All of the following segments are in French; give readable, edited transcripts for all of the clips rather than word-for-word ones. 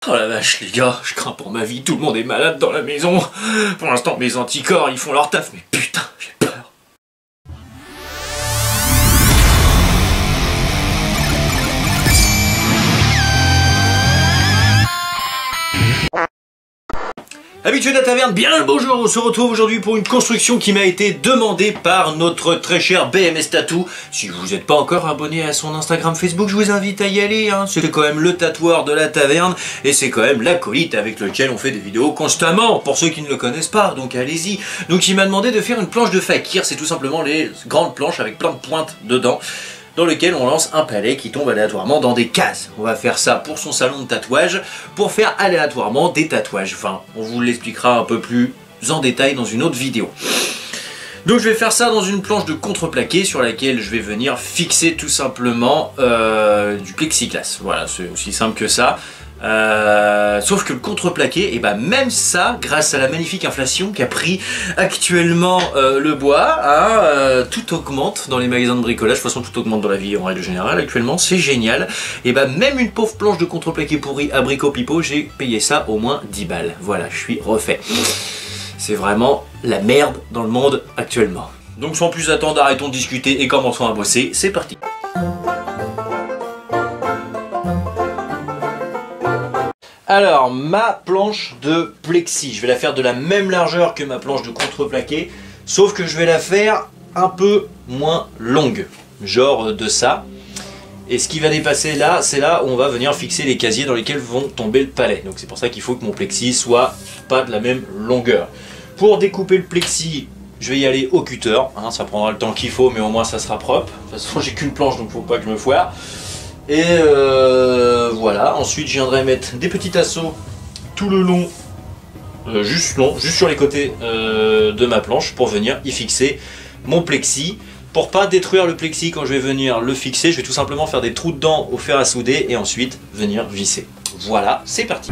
Oh la vache les gars, je crains pour ma vie, tout le monde est malade dans la maison. Pour l'instant mes anticorps ils font leur taf, mais putain j'ai peur. Habitué de la taverne, bien le bonjour, on se retrouve aujourd'hui pour une construction qui m'a été demandée par notre très cher BMS Tattoo. Si vous n'êtes pas encore abonné à son Instagram Facebook, je vous invite à y aller, hein. C'est quand même le tatoueur de la taverne et c'est quand même l'acolyte avec lequel on fait des vidéos constamment, pour ceux qui ne le connaissent pas, donc allez-y. Donc il m'a demandé de faire une planche de fakir, c'est tout simplement les grandes planches avec plein de pointes dedans, dans lequel on lance un palais qui tombe aléatoirement dans des cases. On va faire ça pour son salon de tatouage, pour faire aléatoirement des tatouages. Enfin, on vous l'expliquera un peu plus en détail dans une autre vidéo. Donc je vais faire ça dans une planche de contreplaqué sur laquelle je vais venir fixer tout simplement du plexiglas. Voilà, c'est aussi simple que ça. Sauf que le contreplaqué, et ben même ça, grâce à la magnifique inflation qu'a pris actuellement le bois, tout augmente dans les magasins de bricolage. De toute façon, tout augmente dans la vie en règle générale actuellement, c'est génial. Et ben même une pauvre planche de contreplaqué pourri abricot pipeau, j'ai payé ça au moins 10 balles. Voilà, je suis refait. C'est vraiment la merde dans le monde actuellement. Donc sans plus attendre, arrêtons de discuter et commençons à bosser. C'est parti. Alors, ma planche de plexi, je vais la faire de la même largeur que ma planche de contreplaqué, sauf que je vais la faire un peu moins longue, genre de ça. Et ce qui va dépasser là, c'est là où on va venir fixer les casiers dans lesquels vont tomber le palais. Donc c'est pour ça qu'il faut que mon plexi soit pas de la même longueur. Pour découper le plexi, je vais y aller au cutter, hein, ça prendra le temps qu'il faut, mais au moins ça sera propre. De toute façon, j'ai qu'une planche, donc faut pas que je me foire. Et voilà, ensuite je viendrai mettre des petits tasseaux tout le long, juste sur les côtés de ma planche pour venir y fixer mon plexi. Pour pas détruire le plexi quand je vais venir le fixer, je vais tout simplement faire des trous dedans au fer à souder et ensuite venir visser. Voilà, c'est parti.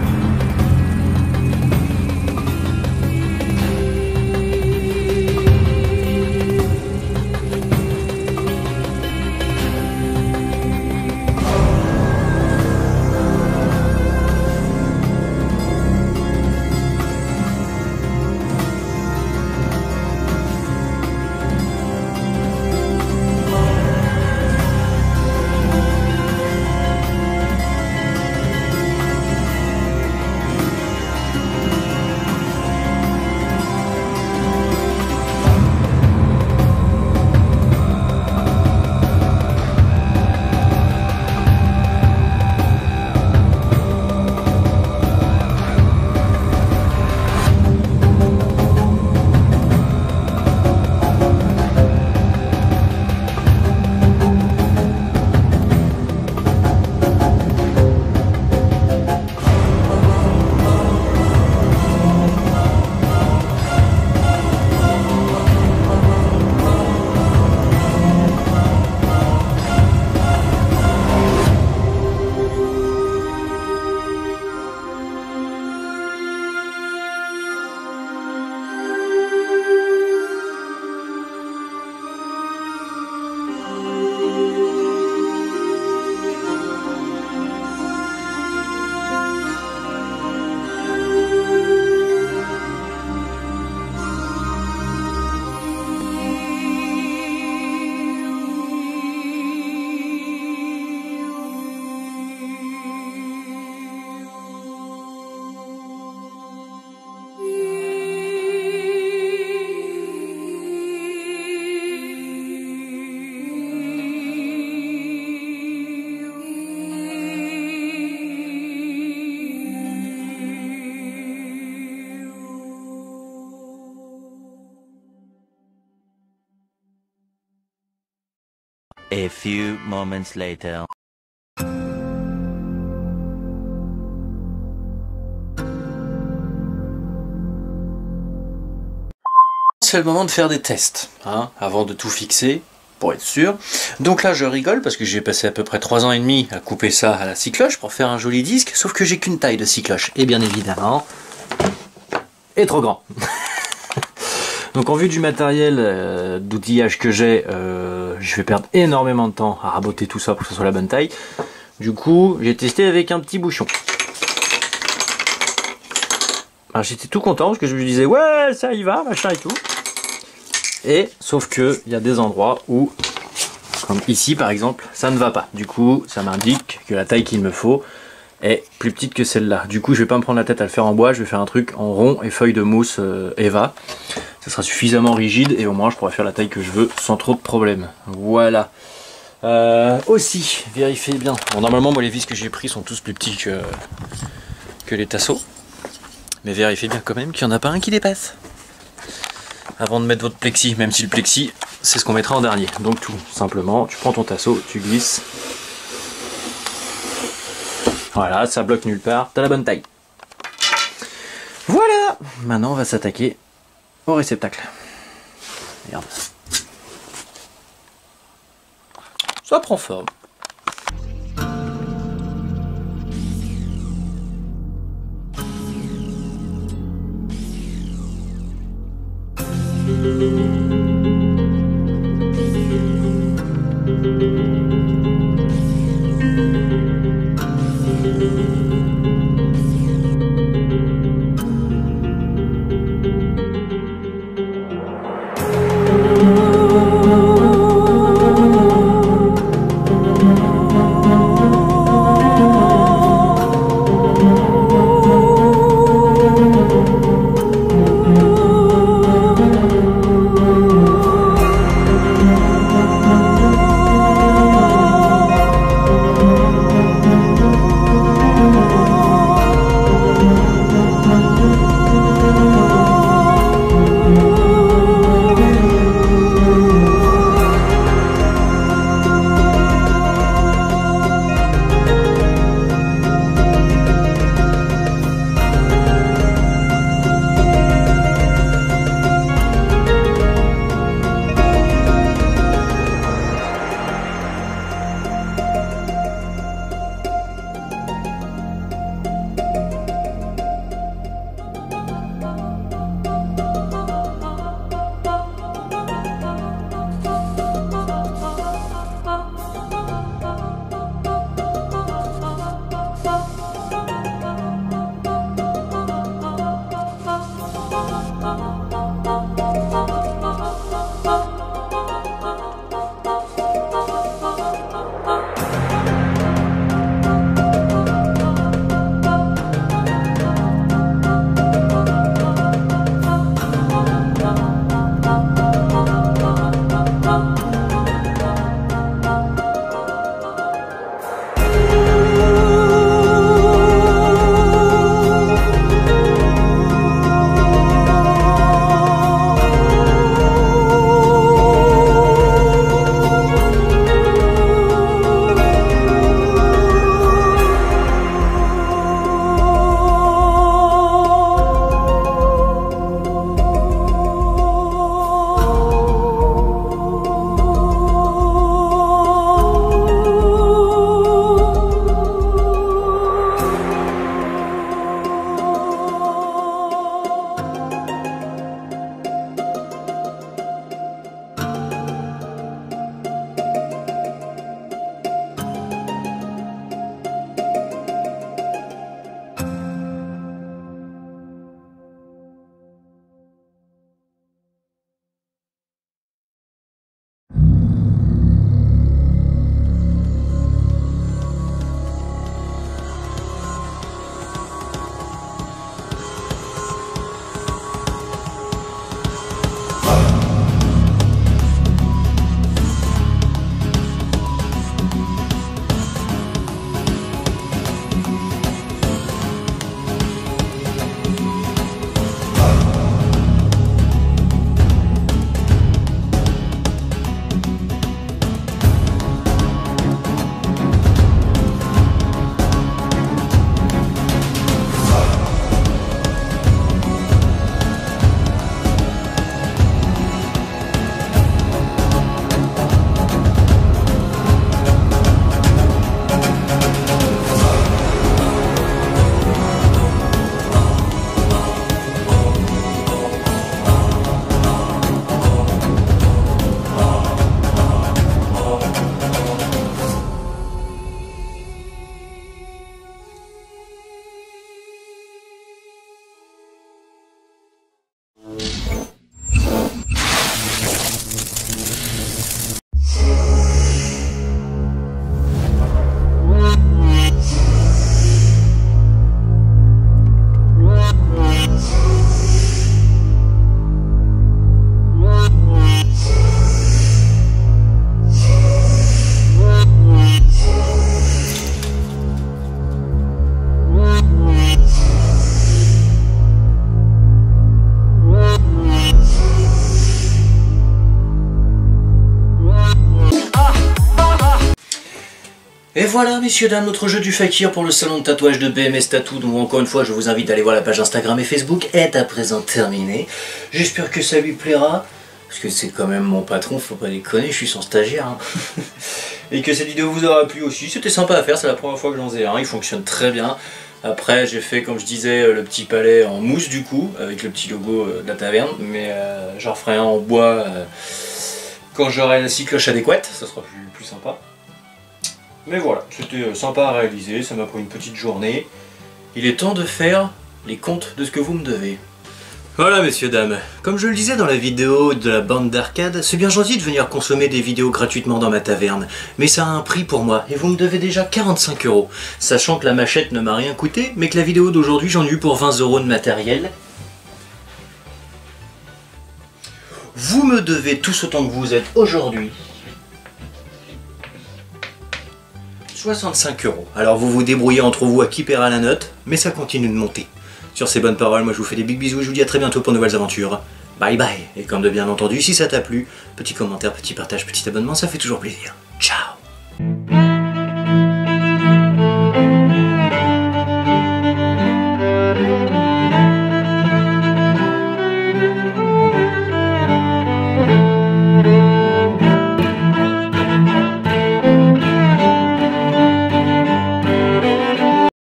A few moments later. C'est le moment de faire des tests, hein, avant de tout fixer, pour être sûr. Donc là je rigole parce que j'ai passé à peu près 3 ans et demi à couper ça à la scie cloche pour faire un joli disque, sauf que j'ai qu'une taille de scie cloche, et bien évidemment, est trop grand. Donc en vue du matériel d'outillage que j'ai, je vais perdre énormément de temps à raboter tout ça pour que ce soit la bonne taille. Du coup, j'ai testé avec un petit bouchon. Alors j'étais tout content parce que je me disais ouais ça y va, machin et tout. Et sauf que il y a des endroits où, comme ici par exemple, ça ne va pas. Du coup ça m'indique que la taille qu'il me faut est plus petite que celle-là. Du coup je vais pas me prendre la tête à le faire en bois, je vais faire un truc en rond et feuille de mousse Eva. Ça sera suffisamment rigide et au moins je pourrai faire la taille que je veux sans trop de problèmes. Voilà. Aussi, vérifiez bien. Bon, normalement, moi, les vis que j'ai pris sont tous plus petits que les tasseaux. Mais vérifiez bien quand même qu'il n'y en a pas un qui dépasse. Avant de mettre votre plexi, même si le plexi, c'est ce qu'on mettra en dernier. Donc tout simplement, tu prends ton tasseau, tu glisses. Voilà, ça bloque nulle part, t'as la bonne taille. Voilà. Maintenant, on va s'attaquer au réceptacle. Regarde. Ça prend forme. voilà, messieurs, dames, notre jeu du fakir pour le salon de tatouage de BMS Tattoo. Donc encore une fois, je vous invite à aller voir la page Instagram et Facebook, est à présent terminée. J'espère que ça lui plaira, parce que c'est quand même mon patron, faut pas déconner, je suis son stagiaire. Hein. Et que cette vidéo vous aura plu aussi, c'était sympa à faire, c'est la première fois que j'en faisais un, il fonctionne très bien. Après, j'ai fait, comme je disais, le petit palais en mousse du coup, avec le petit logo de la taverne, mais j'en ferai un en bois quand j'aurai la cycloche adéquate, ça sera plus sympa. Mais voilà, c'était sympa à réaliser, ça m'a pris une petite journée. Il est temps de faire les comptes de ce que vous me devez. Voilà, messieurs, dames, comme je le disais dans la vidéo de la bande d'arcade, c'est bien gentil de venir consommer des vidéos gratuitement dans ma taverne, mais ça a un prix pour moi, et vous me devez déjà 45 €, sachant que la machette ne m'a rien coûté, mais que la vidéo d'aujourd'hui j'en ai eu pour 20 € de matériel. Vous me devez tous autant que vous êtes aujourd'hui 65 €. Alors vous vous débrouillez entre vous à qui paiera la note, mais ça continue de monter. Sur ces bonnes paroles, moi je vous fais des big bisous et je vous dis à très bientôt pour de nouvelles aventures. Bye bye. Et comme de bien entendu, si ça t'a plu, petit commentaire, petit partage, petit abonnement, ça fait toujours plaisir. Ciao.